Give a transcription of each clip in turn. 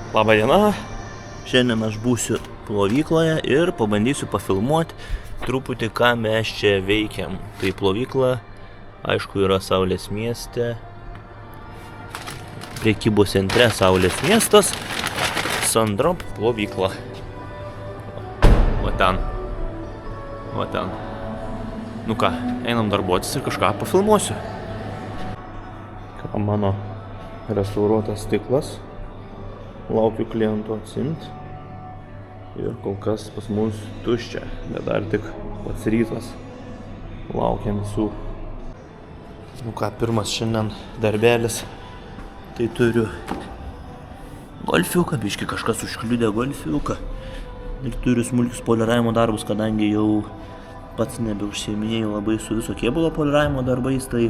Labą dieną. Šiandien aš būsiu plovykloje ir pabandysiu pafilmuoti truputį, ką mes čia veikiam. Tai plovykla, aišku, yra Saulės mieste. Prekybos centre Saulės miestas. Sandrop plovykla. Va ten. Nu ką, einam darbuotis ir kažką pafilmuosiu. Ką mano restauruotas stiklas. Laukiu klientų atsimti. Ir kol kas pas mus tuščia, bet dar tik pats rytas. Laukiam visų. Nu ką, pirmas šiandien darbelis. Tai turiu golfiuką, biškį kažkas užkliudė golfiuką. Ir turiu smulkius poliravimo darbus, kadangi jau pats nebeužsiiminėjau labai su viso kėbulo poliravimo darbais, tai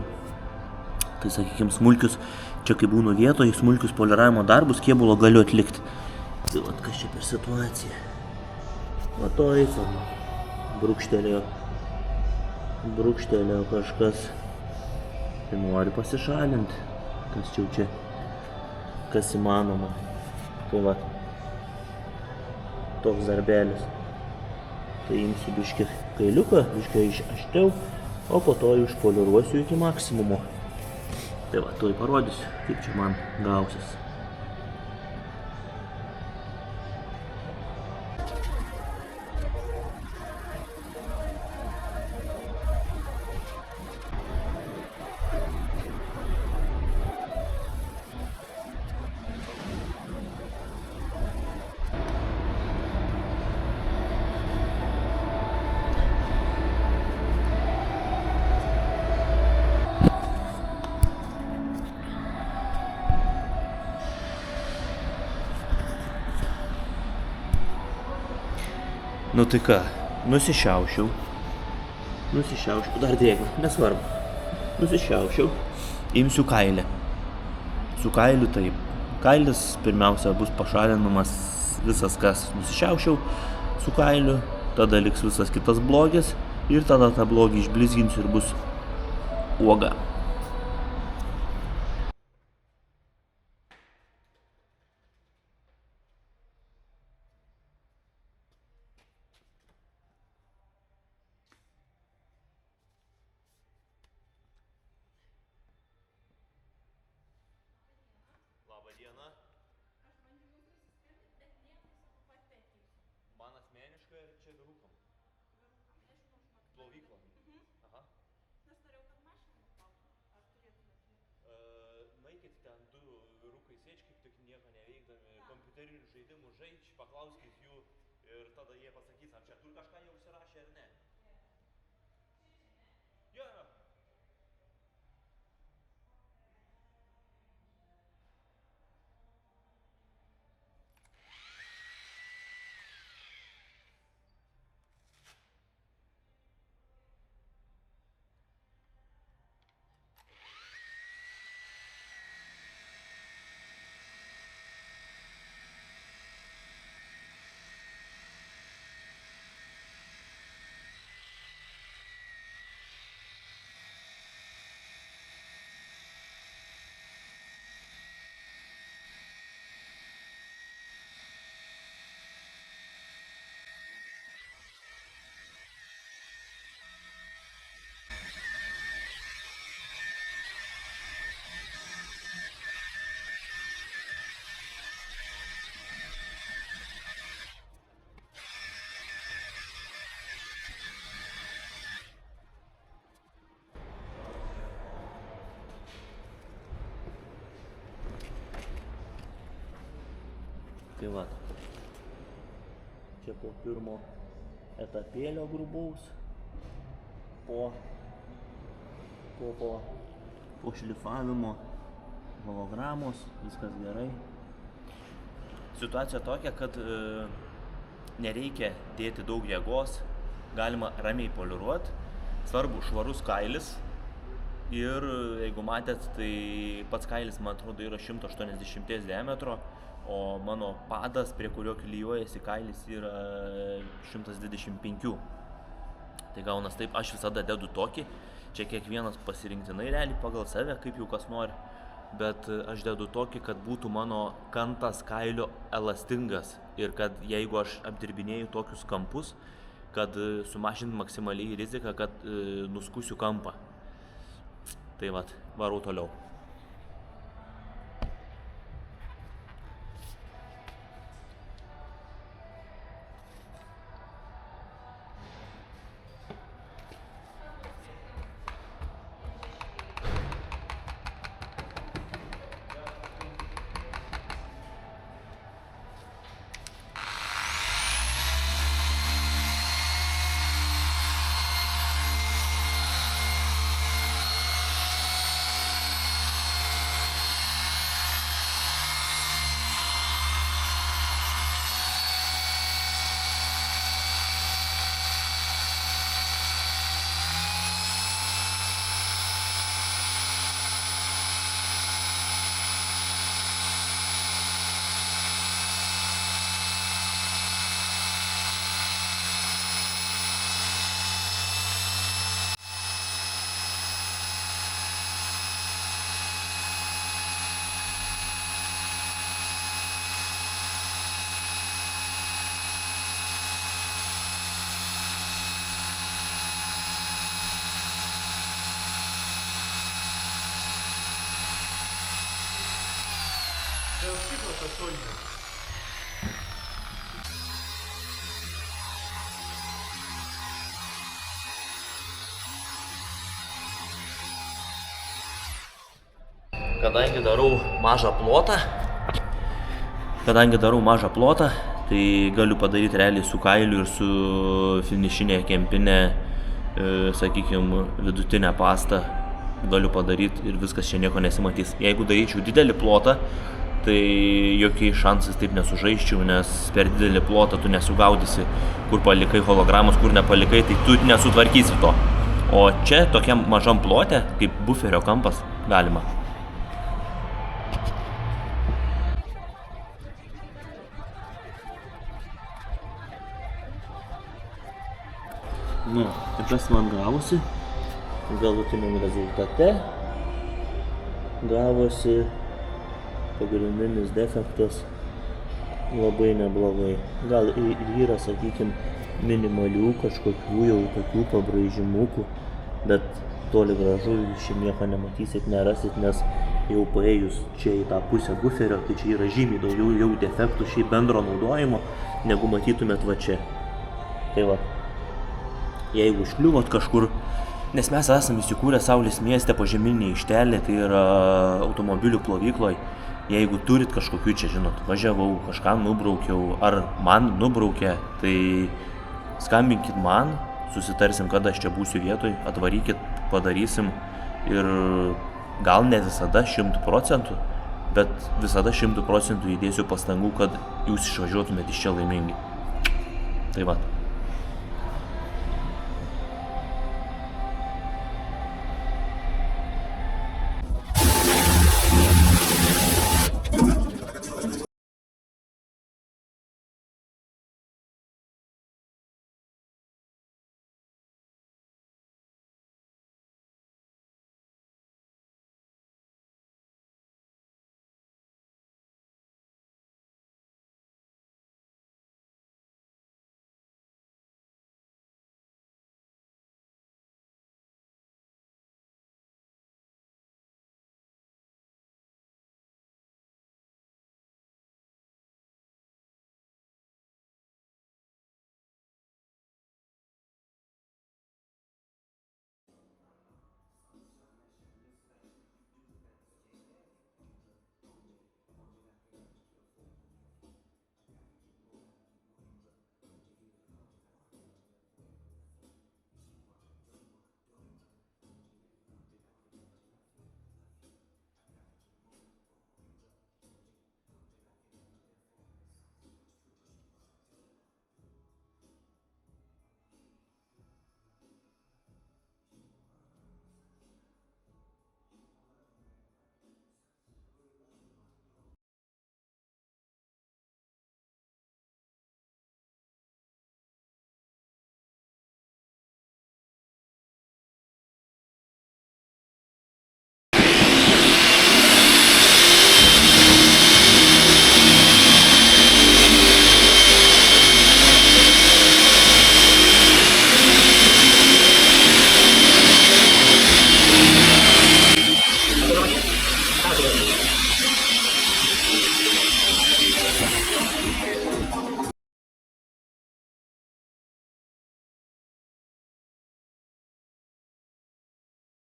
sakykime smulkius, čia kai būnu vietoje, smulkius poliravimo darbus kėbulo galiu atlikti. Tai vat kas čia per situacija. Matoj, brūkštelėjo kažkas. Tai nori pasišalinti, kas įmanoma. Tai vat, toks darbelis. Tai imsiu biškį kailiuką, biškį aštriau, o po to išpoliruosiu iki maksimumo. Tai va, tuoj parodysiu, kaip čia man gausis. Nu tai ką, nusišiaušiau, dar drėgna, nesvarbu. Nusišiaušiau, imsiu kailį. Su kailiu taip. Kailis pirmiausia bus pašalinamas visas, kas nusišiaušiau su kailiu, tada liks visas kitas blogis ir tada tą blogį išblizginsiu ir bus uoga. Labą dieną. Aš bandžiau jums nusiskambinti, bet niekas sako patekėsiu. Man asmeniškai ir čia vyrukam? Nežinau, žinok. Plovykla? Aha. Nes norėjau, kad mašiną nuplautų. Ar turėtumėt jį? Naikit ten du vyrukai sėdž, kaip tik nieko neveikdami, kompiuterinių žaidimų žaidž, paklauskit jų ir tada jie pasakys, ar čia tur kažką jau užsirašė ar ne. Jo. Tai va, čia po pirmo etapėlio grubaus, po šlifavimo hologramos, viskas gerai. Situacija tokia, kad nereikia dėti daug jėgos, galima ramiai poliruoti, svarbu švarus kailis. Ir jeigu matėt, tai pats kailis, man atrodo, yra 180 diametro, o mano padas, prie kurio klijuojasi kailis, yra 125. Tai gaunas taip, aš visada dedu tokį, čia kiekvienas pasirinktinai realiai pagal save, kaip jau kas nori. bet aš dedu tokį, kad būtų mano kantas kailio elastingas ir kad jeigu aš apdirbinėju tokius kampus, kad sumažint maksimaliai riziką, kad nuskusiu kampą. Tai vat, varau toliau. Dėl stiklo pašolinio. Kadangi darau mažą plotą, tai galiu padaryti realiai su kailiu ir su finišinė kempinė, sakykime, vidutinę pastą galiu padaryti ir viskas čia nieko nesimatys. Jeigu daryčiau didelį plotą, tai jokiais šansais taip nesužaisčiau, nes per didelį plotą tu nesugaudysi, kur palikai hologramus, kur nepalikai, tai tu nesutvarkysi to. O čia tokiam mažam plote, kaip buferio kampas, galima. Nu, ir kas man gavosi? Galutiniam rezultate gavosi pagrindinis defektas labai neblogai. Gal ir yra, sakykime, minimalių kažkokių jau tokių pabraižimukų, bet toli gražu iš čia nieko nematysit, nerasit, nes jau paėjus čia į tą pusę buferio, tai čia yra žymiai daugiau jau defektų šiaip bendro naudojimo, negu matytumėt va čia. Tai va, jeigu užkliuvot kažkur, nes mes esame įsikūrę Saulės mieste požeminėje aikštelėje, tai yra automobilių plovykloje. Jeigu turit kažkokių čia, žinot, važiavau, kažką nubraukiau, ar man nubraukė, tai skambinkit man, susitarsim, kada aš čia būsiu vietoj, atvarykit, padarysim ir gal ne visada 100%, bet visada 100% įdėsiu pastangų, kad jūs išvažiuotumėt iš čia laimingi. Tai va.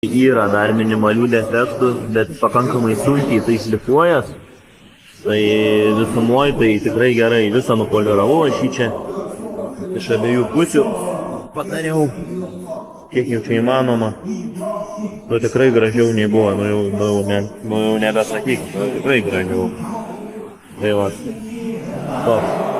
Yra dar minimalių defektų, bet pakankamai sunkiai tai šlifuojas. Tai visumoje tai tikrai gerai, visą nupoliravau aš jį čia iš abiejų pusių padariau, kiek jau čia įmanoma. Nu tikrai gražiau nei buvo, nu jau nebesakyk, tikrai gražiau. Tai va, toks.